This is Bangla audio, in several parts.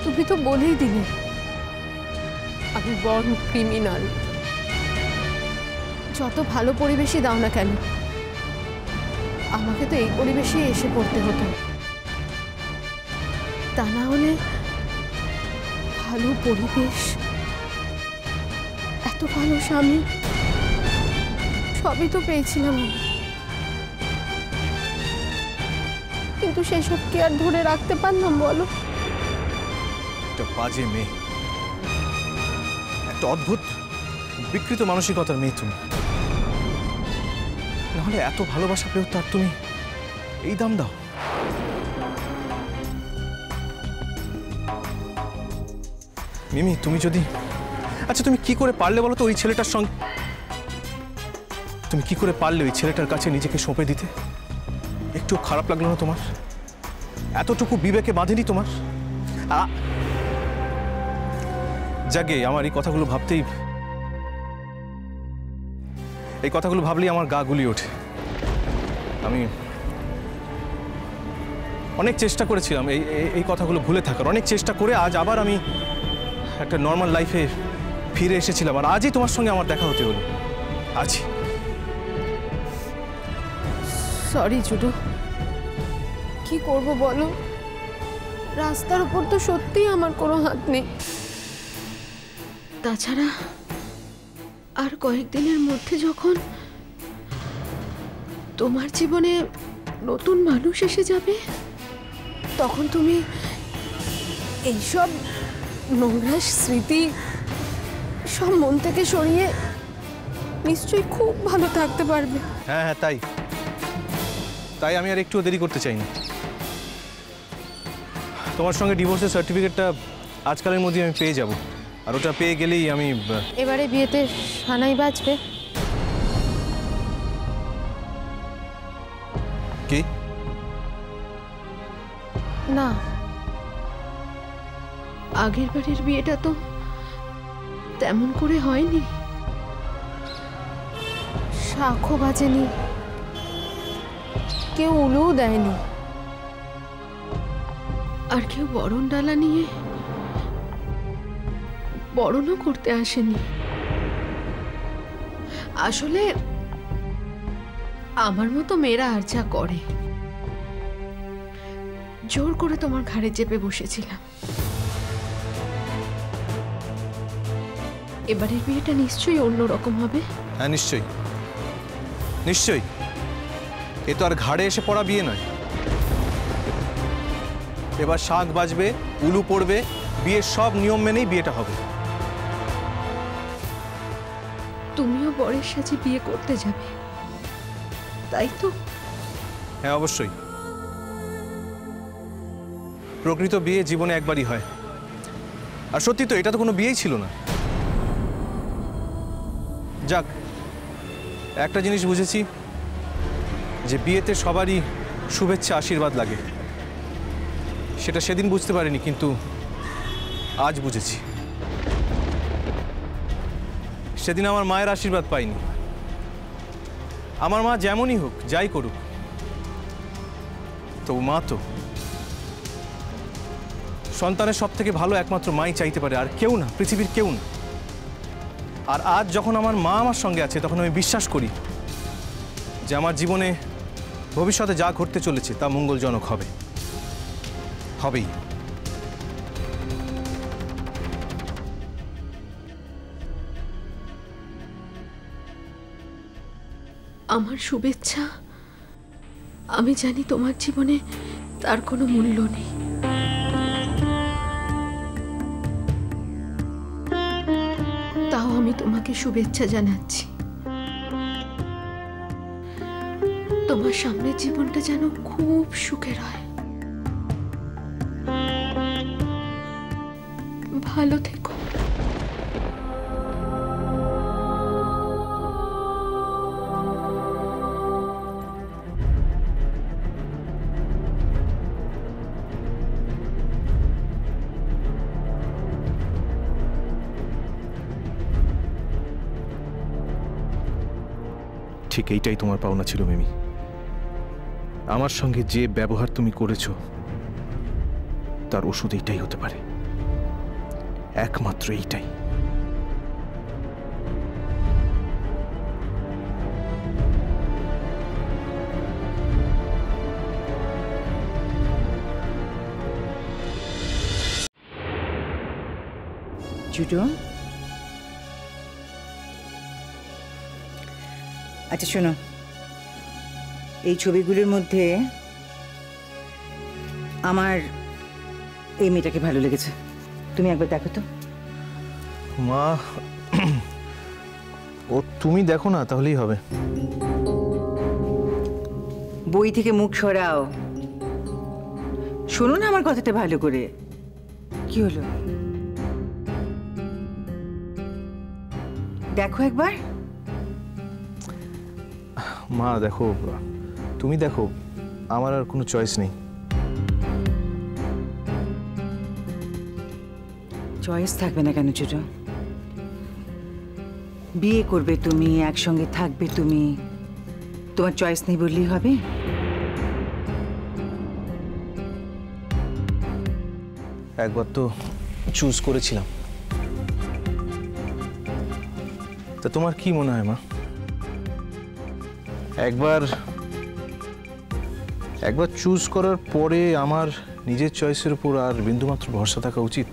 তুমি তো বলেই দিলে আমি বর্ন ক্রিমিনাল। যত ভালো পরিবেশই দাও না কেন, আমাকে তো এই পরিবেশে এসে পড়তে হতো। তা না হলে ভালো পরিবেশ, এত ভালো স্বামী, সবই তো পেয়েছিলাম আমি। কিন্তু সেসব কি আর ধরে রাখতে পারলাম বলো? একটা বাজে মেয়ে, একটা অদ্ভুত বিকৃত মানসিকতার মেয়ে তুমি। নাহলে এত ভালোবাসা পেও তার তুমি এই দাম দাও? মিমি, তুমি যদি, আচ্ছা তুমি কি করে পারলে বলো তো ওই ছেলেটার সঙ্গে, তুমি কি করে পারলে ওই ছেলেটার কাছে নিজেকে সঁপে দিতে? একটু খারাপ লাগলো না তোমার? এতটুকু বিবেকে বাঁধেনি তোমার? জাগে আমার এই কথাগুলো ভাবতেই, এই কথাগুলো ভাবলেই আমার গা গুলিয়ে ওঠে। আমি অনেক চেষ্টা করেছিলাম এই কথাগুলো ভুলে থাকার, অনেক চেষ্টা করে আজ আবার আমি একটা নর্মাল লাইফে ফিরে এসেছিলাম, আর আজই তোমার সঙ্গে আমার দেখা হতে হলো। আজই। সরি জুডো, কি করব বলো? রাস্তার উপর তো সত্যিই আমার কোনো হাত নেই। তাছাড়া আর কয়েকদিনের মধ্যে যখন তোমার জীবনে নতুন মানুষ এসে যাবে, তখন তুমি এইসব নোংরা স্মৃতি সব মন থেকে সরিয়ে নিশ্চয়ই খুব ভালো থাকতে পারবে। হ্যাঁ হ্যাঁ, তাই তাই আমি আর একটুও দেরি করতে চাই না। তোমার সঙ্গে ডিভোর্সের সার্টিফিকেটটা আজকালের মধ্যে আমি পেয়ে যাব, আর ওটা পেয়ে গেলেই আমি এবারে বিয়েতে সানাই বাজবে। কি না, আগের বারের বিয়েটা তো তেমন করে হয়নি, শাঁখও বাজেনি, কেউ উলুও দেয়নি, আর কেউ বরণ ডালা নিয়ে বরণও করতে আসেনি। আসলে আমার মতো মেয়েরা আর যা করে, জোর করে তোমার ঘাড়ে চেপে বসেছিলাম। এবারের বিয়েটা নিশ্চয়ই অন্যরকম হবে। হ্যাঁ নিশ্চয়ই, নিশ্চয়ই। এ তো আর ঘাড়ে এসে পড়া বিয়ে নয়। এবার শাঁখ বাজবে, উলু পড়বে, বিয়ের সব নিয়ম মেনেই বিয়েটা হবে। তুমিও বরের সাথে বিয়ে করতে যাবে, তাই তো? হ্যাঁ অবশ্যই। প্রকৃত বিয়ে জীবনে একবারই হয়, আর সত্যি তো এটা তো কোনো বিয়েই ছিল না। যাক, একটা জিনিস বুঝেছি, যে বিয়েতে সবারই শুভেচ্ছা আশীর্বাদ লাগে। সেটা সেদিন বুঝতে পারিনি, কিন্তু আজ বুঝেছি। সেদিন আমার মায়ের আশীর্বাদ পাইনি। আমার মা যেমনই হোক, যাই করুক, তো মা তো সন্তানের সব থেকে ভালো একমাত্র মাই চাইতে পারে, আর কেউ না, পৃথিবীর কেউ না। আর আজ যখন আমার মা আমার সঙ্গে আছে, তখন আমি বিশ্বাস করি যে আমার জীবনে ভবিষ্যতে যা ঘটতে চলেছে তা মঙ্গলজনক হবে, হবেই। আমার শুভেচ্ছা, আমি জানি তোমার জীবনে তার কোনো মূল্য নেই। তাও আমি তোমাকে শুভেচ্ছা জানাচ্ছি। তোমার সামনের জীবনটা যেন খুব সুখের হয়। ভালো থেকো। ঠিক এইটাই তোমার পাওনা ছিল মিমি। আমার সঙ্গে যে ব্যবহার তুমি করেছো, তার ওষুধ এইটাই হতে পারে। একমাত্র এইটাই। জুটো, আচ্ছা শোনো, এই ছবিগুলোর মধ্যে আমার এই মেয়েটাকে ভালো লেগেছে। তুমি একবার দেখো তো। মা, ও তুমি দেখো না, তাহলেই হবে। বই থেকে মুখ সরাও, শোনো না আমার কথাটা ভালো করে। কি হলো, দেখো একবার। মা দেখো, তুমি দেখো, আমার আর কোনো চয়েস নেই। চয়েস থাকবে না কেন ছোট? বিয়ে করবে তুমি, একসঙ্গে থাকবে তুমি, তোমার চয়েস নেই বললেই হবে? একবার তো চুজ করেছিলাম। তা তোমার কি মনে হয় মা, একবার চুজ করার পরে আমার নিজের চয়েসের উপর আর বিন্দুমাত্র ভরসা থাকা উচিত?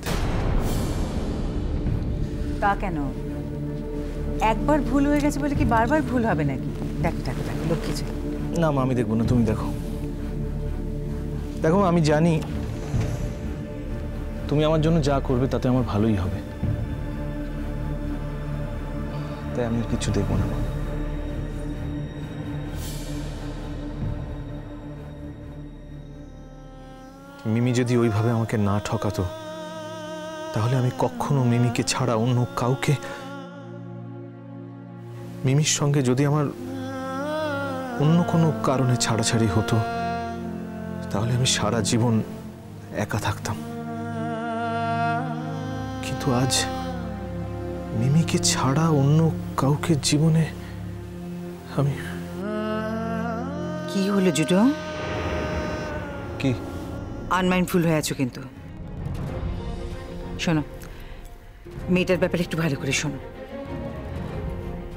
তা কেন? একবার ভুল হয়ে গেছে বলে কি বারবার ভুল হবে নাকি? দেখো দেখো দেখো, লক্ষ্মী ছিল। না মা, আমি দেখবো না, তুমি দেখো। দেখো, আমি জানি তুমি আমার জন্য যা করবে তাতে আমার ভালোই হবে, তাই আমি আর কিছু দেখবো না। মিমি যদি ওইভাবে আমাকে না ঠকাতো, তাহলে আমি কখনো মিমিকে ছাড়া অন্য কাউকে, মিমির সঙ্গে যদি আমার অন্য কোনো কারণে ছাড়াছাড়ি হতো, তাহলে আমি সারা জীবন একা থাকতাম। কিন্তু আজ মিমিকে ছাড়া অন্য কাউকে জীবনে আমি। কি হলো জুটো? কি আনমাইন্ডফুল হয়ে আছো কিন্তু। শোনো, মেয়েটার ব্যাপারে একটু ভালো করে শোনো।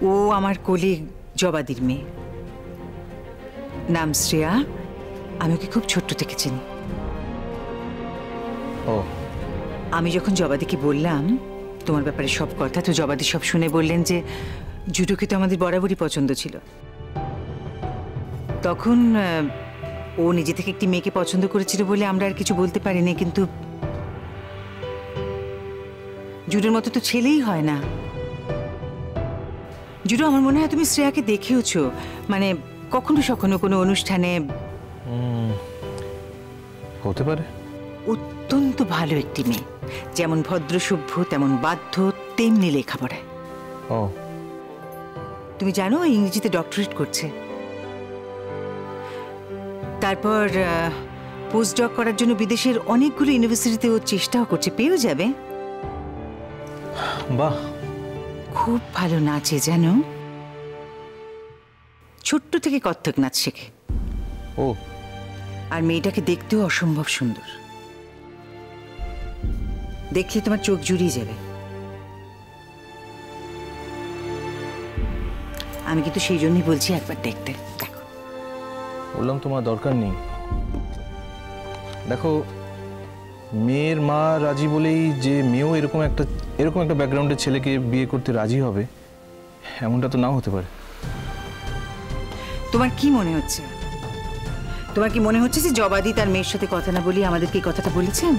ও আমার কলিগ জবাদির মেয়ে, নাম শ্রেয়া। আমি ওকে খুব ছোট্ট থেকে চিনি। ও, আমি যখন জবাদিকে বললাম তোমার ব্যাপারে সব কথা, তো জবাদি সব শুনে বললেন যে জুটোকে তো আমাদের বরাবরই পছন্দ ছিল। তখন ও নিজে থেকে একটি মেয়েকে পছন্দ করেছিল বলে আমরা আর কিছু বলতে পারিনি। কিন্তু জুটোর মতো তো ছেলেই হয় না। জুটো, আমার মনে হয় তুমি শ্রেয়াকে দেখেওছো, মানে কখনো সখনো কোনো অনুষ্ঠানে। হতে পারে। অত্যন্ত ভালো একটি মেয়ে, যেমন ভদ্র সভ্য তেমন বাধ্য, তেমনি লেখাপড়ায়। ও, তুমি জানো ও ইংরেজিতে ডক্টরেট করছে। তারপর পোস্ট ডক করার জন্য বিদেশের অনেকগুলো ইউনিভার্সিটিতে ও চেষ্টাও করছে, পেয়েও যাবে। বাহ, খুব ভালো নাচে জানো, ছোট্ট থেকে কত্থক নাচ শেখে। ও, আর মেয়েটাকে দেখতেও অসম্ভব সুন্দর, দেখলে তোমার চোখ জুড়িয়ে যাবে। আমি কিন্তু সেই জন্যই বলছি একবার দেখতে। দেখো, বললাম তোমার দরকার নেই। দেখো, মেয়ের মা রাজি বলেই যে মেয়েও এরকম একটা ব্যাকগ্রাউন্ডের ছেলেকে বিয়ে করতে রাজি হবে, এমনটা তো নাও হতে পারে। তোমার কি মনে হচ্ছে? তোমার কি মনে হচ্ছে যে জবাদি তার মেয়ের সাথে কথা না বলি আমাদেরকে এই কথাটা বলেছেন?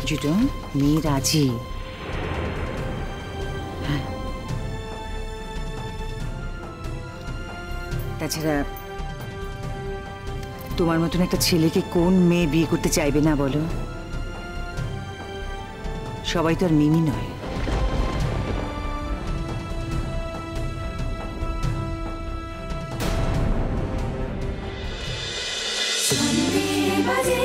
জুটো, মেয়ে রাজি। হ্যাঁ, তাছাড়া তোমার মতন একটা ছেলেকে কোন মেয়ে বিয়ে করতে চাইবে না বলো? সবাই তো আর মিমি নয়। বাজে